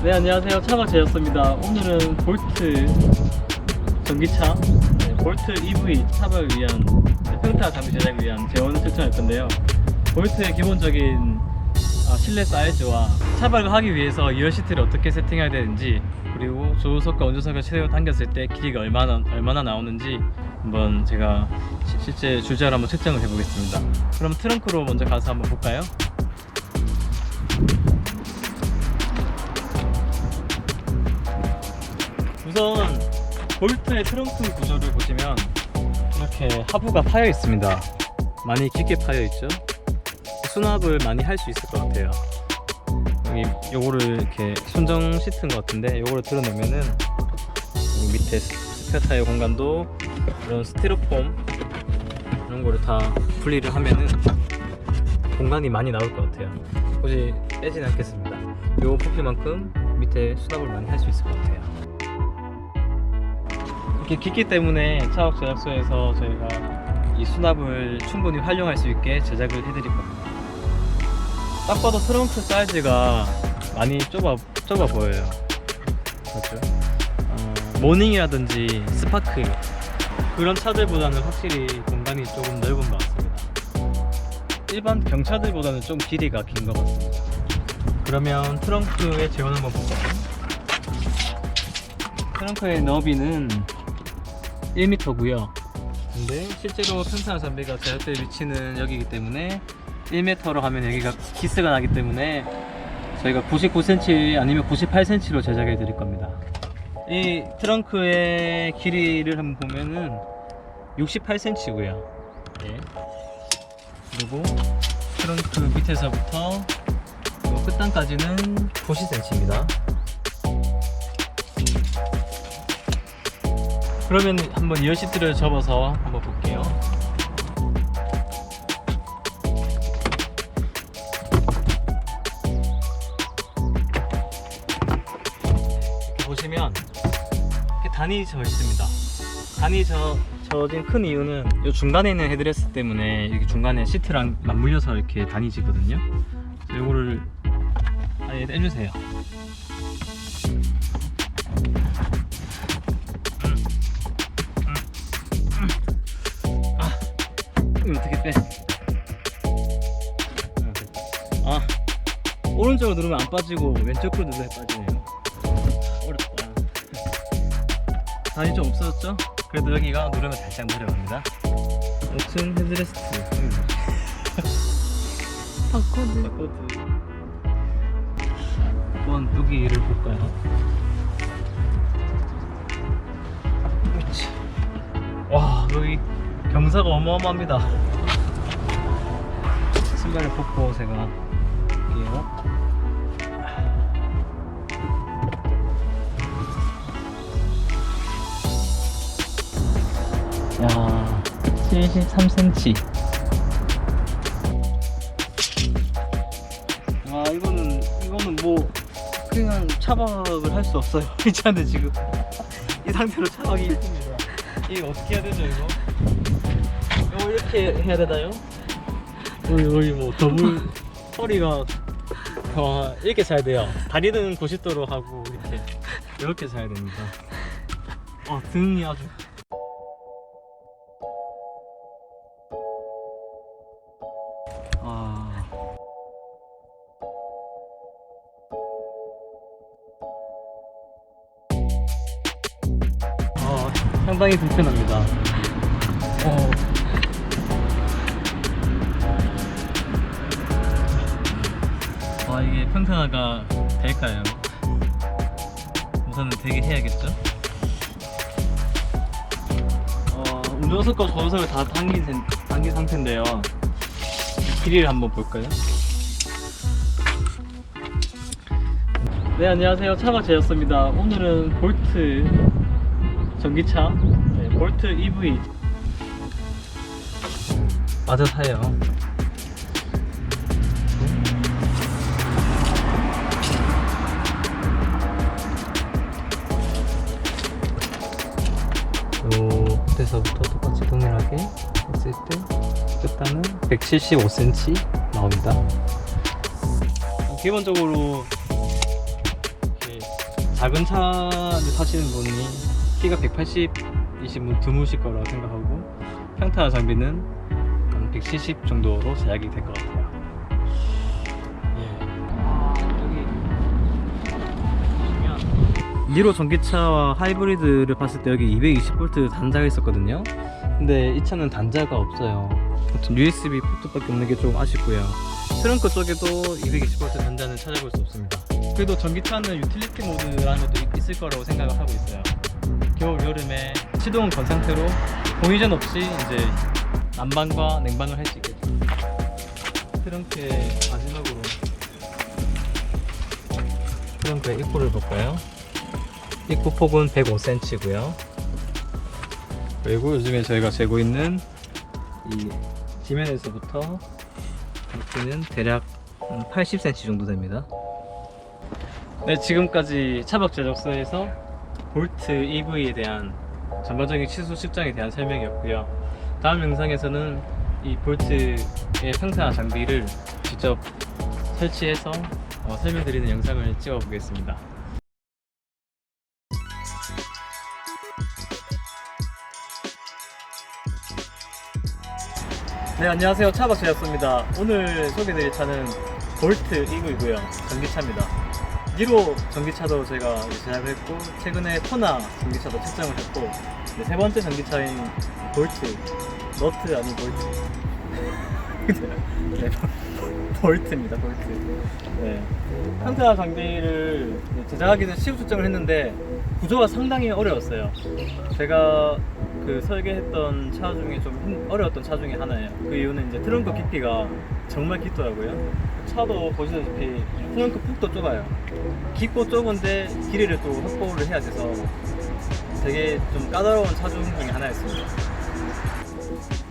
네, 안녕하세요. 차박 제였습니다. 오늘은 볼트 전기차, 볼트 EV 차박을 위한 평타 장비 제작을 위한 재원을 설정할 건데요. 볼트의 기본적인 실내 사이즈와 차박을 하기 위해서 2열 시트를 어떻게 세팅해야 되는지, 그리고 조수석과 운전석을 최대로 당겼을 때 길이가 얼마나 나오는지 한번 제가 실제 주제로 한번 측정을 해보겠습니다. 그럼 트렁크로 먼저 가서 한번 볼까요? 우선 볼트의 트렁크 구조를 보시면 이렇게 하부가 파여 있습니다. 많이 깊게 파여 있죠. 수납을 많이 할 수 있을 것 같아요. 여기 요거를 이렇게 순정 시트인 것 같은데, 요거를 드러내면은 여기 밑에 스페어 타이어 공간도 이런 스티로폼 이런 거를 다 분리를 하면은 공간이 많이 나올 것 같아요. 굳이 빼진 않겠습니다. 요 부피만큼 밑에 수납을 많이 할 수 있을 것 같아요. 이렇게 깊기 때문에 차박 제작소에서 저희가 이 수납을 충분히 활용할 수 있게 제작을 해드릴 겁니다. 딱 봐도 트렁크 사이즈가 많이 좁아 보여요. 그렇죠? 모닝이라든지 스파크 그런 차들보다는 확실히 공간이 조금 넓은 것 같습니다. 일반 경차들보다는 좀 길이가 긴 것 같습니다. 그러면 트렁크의 재원 한번 볼까요? 트렁크의 너비는 1m고요. 근데 실제로 평탄화 장비가 제작된 위치는 여기이기 때문에 1m로 하면 여기가 키스가 나기 때문에 저희가 99cm 아니면 98cm로 제작해 드릴 겁니다. 이 트렁크의 길이를 한번 보면은 68cm고요. 네. 그리고 트렁크 밑에서부터 끝단까지는 90cm입니다. 그러면 한번 2열 시트를 접어서 한번 볼게요. 이렇게 보시면 이렇게 단이 져 있습니다. 단이 져진 큰 이유는 이 중간에 있는 헤드레스트 때문에 여기 중간에 시트랑 맞물려서 이렇게 단이 지거든요. 이거를 아예 떼주세요. 어떻게 빼? 오른쪽으로 누르면 안 빠지고 왼쪽으로 누르면 빠지네요. 어렵다. 단이 좀 없어졌죠? 그래도 여기가 누르면 살짝 내려갑니다. 여튼 헤드레스트 바코드 한번 여기를 볼까요? 와, 여기 경사가 어마어마합니다. 신발을 벗고 제가 볼게요. 야, 73cm. 와, 이거는 뭐 그냥 차박을 할 수 없어요. 이 차는 지금 이 상태로 차박이 힘듭니다. 이거 어떻게 해야 되죠, 이거? 이거 이렇게 해야 되나요? 여기 뭐 더블 허리가 이렇게 자야 돼요. 다리는 90도로 하고 이렇게 자야 됩니다. 등이 아주 상당히 불편합니다. 이게 평탄화가 될까요? 우선은 되게 해야겠죠? 운전석과 조수석을 다 당긴 상태인데요. 길이를 한번 볼까요? 네, 안녕하세요. 차박 제였습니다. 오늘은 볼트 전기차, 볼트 EV 맞아타요. 요 끝에서부터 똑같이 동일하게 했을 때 끝단은 175cm 나옵니다. 기본적으로 이렇게 작은 차를 타시는 분이 키가 180이신 분 드무실 거라고 생각하고 평타 장비는 한 170 정도로 제약이 될 것 같아요. 여기 보시면 니로 전기차와 하이브리드를 봤을 때 여기 220V 단자가 있었거든요. 근데 이 차는 단자가 없어요. USB 포트밖에 없는 게 좀 아쉽고요. 트렁크 쪽에도 220V 단자는 찾아볼 수 없습니다. 그래도 전기차는 유틸리티 모드라는 것도 있을 거라고 생각을 하고 있어요. 겨울 여름에 시동은 건 상태로 공유전 없이 이제 난방과 냉방을 할 수 있겠죠. 트렁크의 마지막으로 트렁크의 입구를 볼까요? 입구 폭은 105cm고요. 그리고 요즘에 저희가 재고 있는 이 지면에서부터 높이는 대략 80cm 정도 됩니다. 네, 지금까지 차박 제작소에서 볼트 EV에 대한 전반적인 치수 측정에 대한 설명이었고요. 다음 영상에서는 이 볼트의 평타 장비를 직접 설치해서 설명드리는 영상을 찍어 보겠습니다. 네, 안녕하세요. 차박 제작소입니다. 오늘 소개드릴 차는 볼트 EV이고요. 전기차입니다. 니로 전기차도 저희가 제작을 했고, 최근에 토나 전기차도 측정을 했고, 세 번째 전기차인 볼트, 너트 아닌 볼트. 네, 볼트입니다, 볼트. 네. 평타 장비를 제작하기 전에 시급 측정을 했는데 구조가 상당히 어려웠어요. 제가 그 설계했던 차 중에 좀 어려웠던 차 중에 하나예요. 그 이유는 이제 트렁크 깊이가 정말 깊더라고요. 차도 보시다시피 트렁크 폭도 좁아요. 깊고 좁은데 길이를 또 확보를 해야 돼서 되게 좀 까다로운 차 중에 하나였습니다.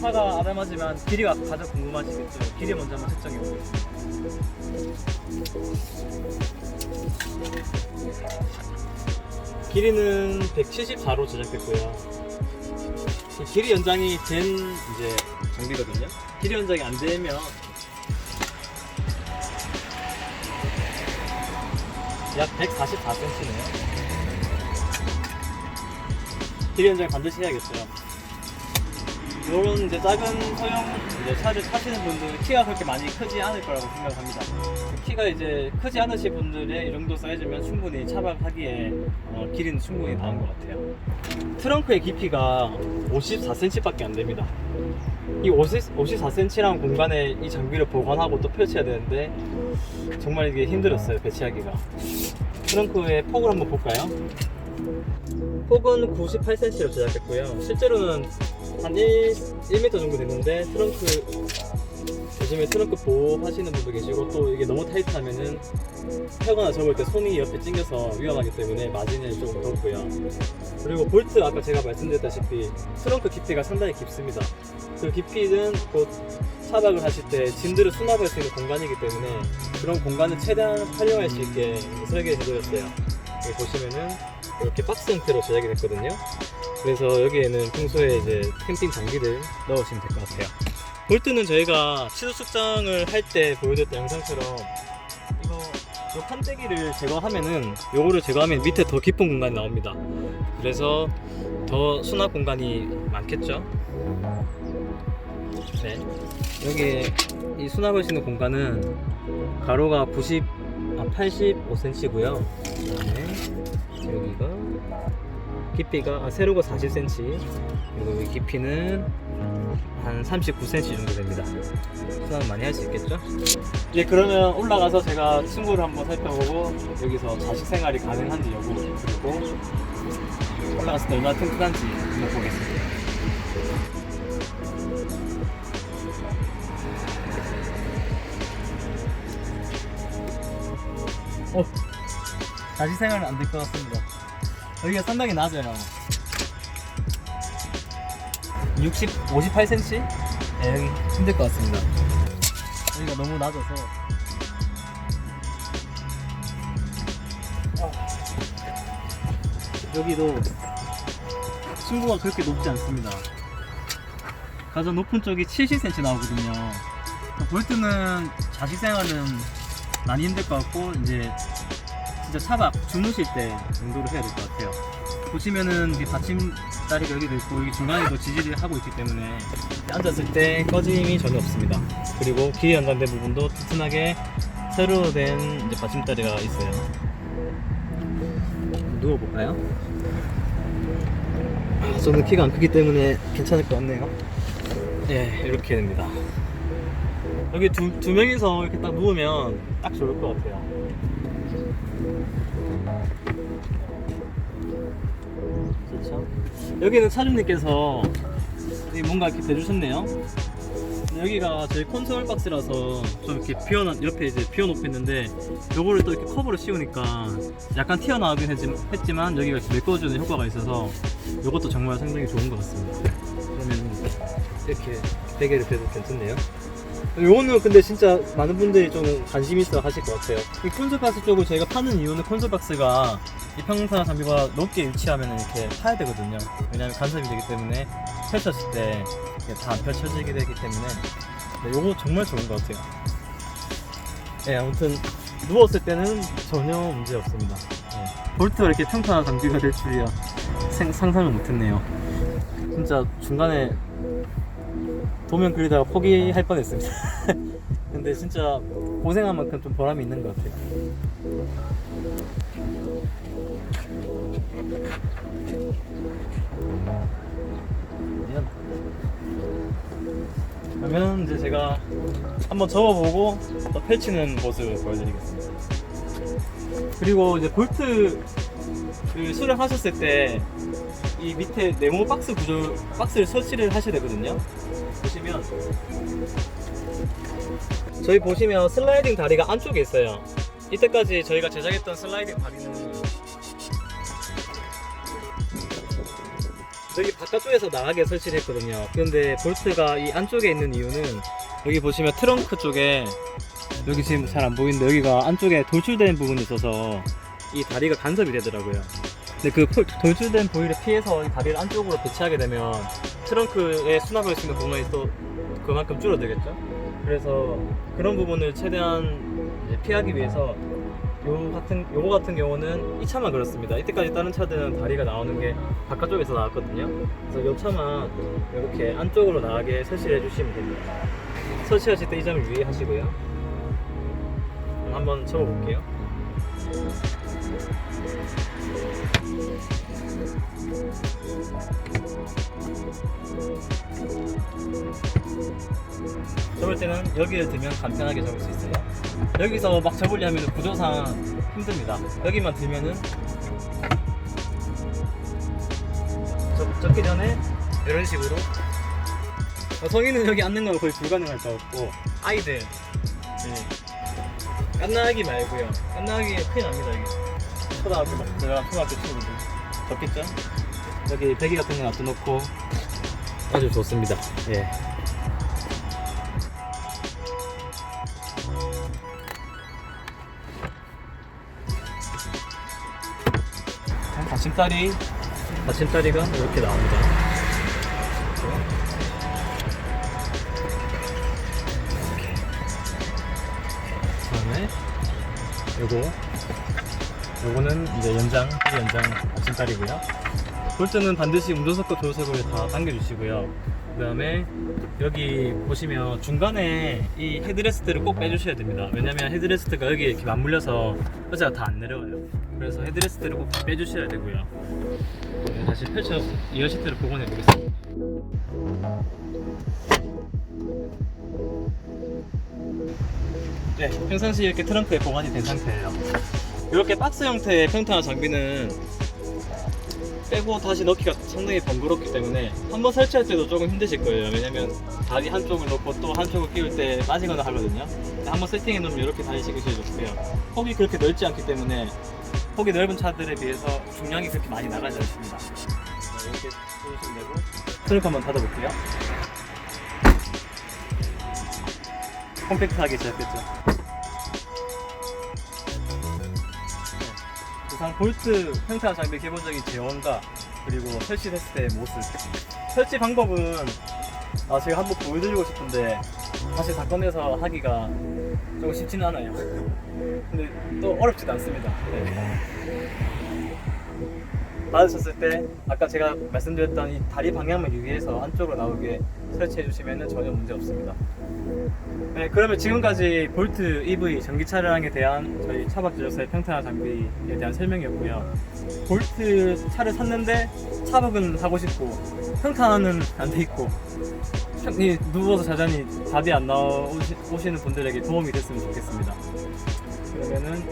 차가 아담하지만 길이가 가장 궁금하시겠죠. 길이 먼저 한번 측정해 보겠습니다. 길이는 174로 제작됐고요. 길이 연장이 된 이제 장비거든요. 길이 연장이 안 되면 약 144cm네요. 길이 연장 반드시 해야겠어요. 이런 이제 작은 소형 이제 차를 타시는 분들 키가 그렇게 많이 크지 않을 거라고 생각합니다. 키가 이제 크지 않으신 분들의 이 정도 사이즈면 충분히 차박하기에 길이는 충분히 나은 것 같아요. 트렁크의 깊이가 54cm밖에 안 됩니다. 이 54cm라는 공간에 이 장비를 보관하고 또 펼쳐야 되는데 정말 이게 힘들었어요, 배치하기가. 트렁크의 폭을 한번 볼까요? 폭은 98cm로 제작했고요. 실제로는 한 1m 정도 되는데 요즘에 트렁크 보호하시는 분도 계시고 또 이게 너무 타이트하면은 펴거나 접을 때 손이 옆에 찡겨서 위험하기 때문에 마진을 조금 뒀고요. 그리고 볼트 아까 제가 말씀드렸다시피 트렁크 깊이가 상당히 깊습니다. 그 깊이는 곧 차박을 하실 때 짐들을 수납할 수 있는 공간이기 때문에 그런 공간을 최대한 활용할 수 있게 설계해 드렸어요. 여기 보시면은 이렇게 박스 형태로 제작이 됐거든요. 그래서 여기에는 평소에 이제 캠핑 장비를 넣으시면 될 것 같아요. 볼트는 저희가 치수 측정을 할 때 보여드렸던 영상처럼 이 판때기를 제거하면은 요거를 제거하면 밑에 더 깊은 공간이 나옵니다. 그래서 더 수납 공간이 많겠죠. 네, 여기 이 수납할 수 있는 공간은 가로가 85cm고요. 그다음에 여기가 깊이가 세로가 40cm, 그리고 이 깊이는 한 39cm 정도 됩니다. 수납 많이 할 수 있겠죠? 이제 그러면 올라가서 제가 친구를 한번 살펴보고 여기서 자식 생활이 가능한지 여부, 그리고 올라갔을 때 얼마나 튼튼한지 한번 보겠습니다. 자식 생활은 안 될 것 같습니다. 여기가 상당히 낮아요. 58cm? 네, 여기 힘들 것 같습니다. 여기가 너무 낮아서. 여기도 층고가 그렇게 높지 않습니다. 가장 높은 쪽이 70cm 나오거든요. 볼트는 자식 생활은 많이 힘들 것 같고, 이제 진짜 차박 주무실 때 정도로 해야 될 것 같아요. 보시면은 이 받침다리가 여기도 있고 여기 중간에도 지지를 하고 있기 때문에 앉았을 때 꺼짐이 전혀 없습니다. 그리고 귀에 연관된 부분도 튼튼하게 새로 된 이제 받침다리가 있어요. 누워볼까요? 저는 키가 안 크기 때문에 괜찮을 것 같네요. 네, 이렇게 됩니다. 여기 두 명이서 이렇게 딱 누우면 딱 좋을 것 같아요. 그렇죠? 여기는 차주님께서 뭔가 이렇게 대주셨네요. 여기가 저희 콘솔 박스라서 좀 이렇게 옆에 이제 비워놓겠는데 요거를 또 이렇게 커버를 씌우니까 약간 튀어나오긴 했지만 여기가 이렇게 메꿔주는 효과가 있어서 요것도 정말 상당히 좋은 것 같습니다. 그러면 이렇게 베개를 빼도 괜찮네요. 요거는 근데 진짜 많은 분들이 좀 관심 있어 하실 것 같아요. 이 콘솔 박스 쪽을 저희가 파는 이유는 콘솔 박스가 이 평타 장비보다 높게 위치하면 이렇게 파야 되거든요. 왜냐하면 간섭이 되기 때문에 펼쳤을 때 다 안 펼쳐지게 되기 때문에 네, 요거 정말 좋은 것 같아요. 네, 아무튼 누웠을 때는 전혀 문제 없습니다. 네. 볼트가 이렇게 평타 장비가 될 줄이야 상상을 못했네요. 진짜 중간에 도면 그리다가 포기할 뻔했습니다. 근데 진짜 고생한 만큼 좀 보람이 있는 것 같아요. 그러면 이제 제가 한번 접어보고 또 펼치는 모습을 보여드리겠습니다. 그리고 이제 볼트를 수령하셨을 때 이 밑에 네모 박스를 설치를 하셔야 되거든요. 보시면 저희 보시면 슬라이딩 다리가 안쪽에 있어요. 이때까지 저희가 제작했던 슬라이딩 다리는 여기 바깥쪽에서 나가게 설치를 했거든요. 그런데 볼트가 이 안쪽에 있는 이유는 여기 보시면 트렁크 쪽에 여기 지금 잘 안 보이는데 여기가 안쪽에 돌출된 부분이 있어서 이 다리가 간섭이 되더라고요. 근데 그 돌출된 부위를 피해서 이 다리를 안쪽으로 배치하게 되면 트렁크에 수납할 수 있는 공간이 또 그만큼 줄어들겠죠. 그래서 그런 부분을 최대한 피하기 위해서 요거 같은 경우는 이 차만 그렇습니다. 이때까지 다른 차들은 다리가 나오는 게 바깥쪽에서 나왔거든요. 그래서 요 차만 이렇게 안쪽으로 나가게 설치를 해주시면 됩니다. 설치하실 때 이 점을 유의하시고요. 한번 접어볼게요. 접을 때는 여기를 들면 간편하게 접을 수 있어요. 여기서 막 접으려면 구조상 힘듭니다. 여기만 들면은 접기 전에 이런 식으로 성인은 여기 앉는 건 거의 불가능할 것 같고 아이들 깐나기 말고요. 깐나기 큰일 납니다. 여기 초등학교 친구들 접겠죠? 여기 베개 같은 거 놔둬놓고 아주 좋습니다. 예. 받침다리가 이렇게 나옵니다. 그다음에 요거는 이제 연장 받침다리고요. 볼트는 반드시 운전석과 조수석을 다 당겨주시고요. 그 다음에 여기 보시면 중간에 이 헤드레스트를 꼭 빼주셔야 됩니다. 왜냐면 헤드레스트가 여기 이렇게 맞물려서 의자가 다 안 내려와요. 그래서 헤드레스트를 꼭 빼주셔야 되고요. 다시 펼쳐 이어 시트를 복원해 보겠습니다. 네, 평상시 이렇게 트렁크에 보관이 된 상태예요. 이렇게 박스 형태의 평타 장비는 빼고 다시 넣기가 상당히 번거롭기 때문에 한번 설치할 때도 조금 힘드실 거예요. 왜냐면 다리 한쪽을 놓고 또 한쪽을 끼울 때 빠지거나 하거든요. 한번 세팅해 놓으면 이렇게 다시 시키셔도 좋고요. 폭이 그렇게 넓지 않기 때문에 폭이 넓은 차들에 비해서 중량이 그렇게 많이 나가지 않습니다. 이렇게 쏘시면 되고 트렁크 한번 닫아볼게요. 컴팩트하게 시작했죠. 이상 볼트 평타 장비 기본적인 제원과 그리고 설치했을 때의 모습. 설치 방법은 제가 한번 보여드리고 싶은데 다시 다 꺼내서 하기가 조금 쉽지는 않아요. 근데 또 어렵지도 않습니다. 네. 받으셨을 때 아까 제가 말씀드렸던 이 다리 방향만 유의해서 안쪽으로 나오게 설치해 주시면 전혀 문제 없습니다. 네, 그러면 지금까지 볼트 EV 전기 차량에 대한 저희 차박 제조사의 평탄화 장비에 대한 설명이었고요. 볼트 차를 샀는데 차박은 하고 싶고 평탄화는 안 돼 있고 누워서 자자니 답이 안 나오시는 분들에게 도움이 됐으면 좋겠습니다. 그러면은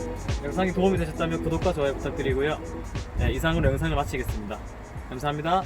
영상이 도움이 되셨다면 구독과 좋아요 부탁드리고요. 네, 이상으로 영상을 마치겠습니다. 감사합니다.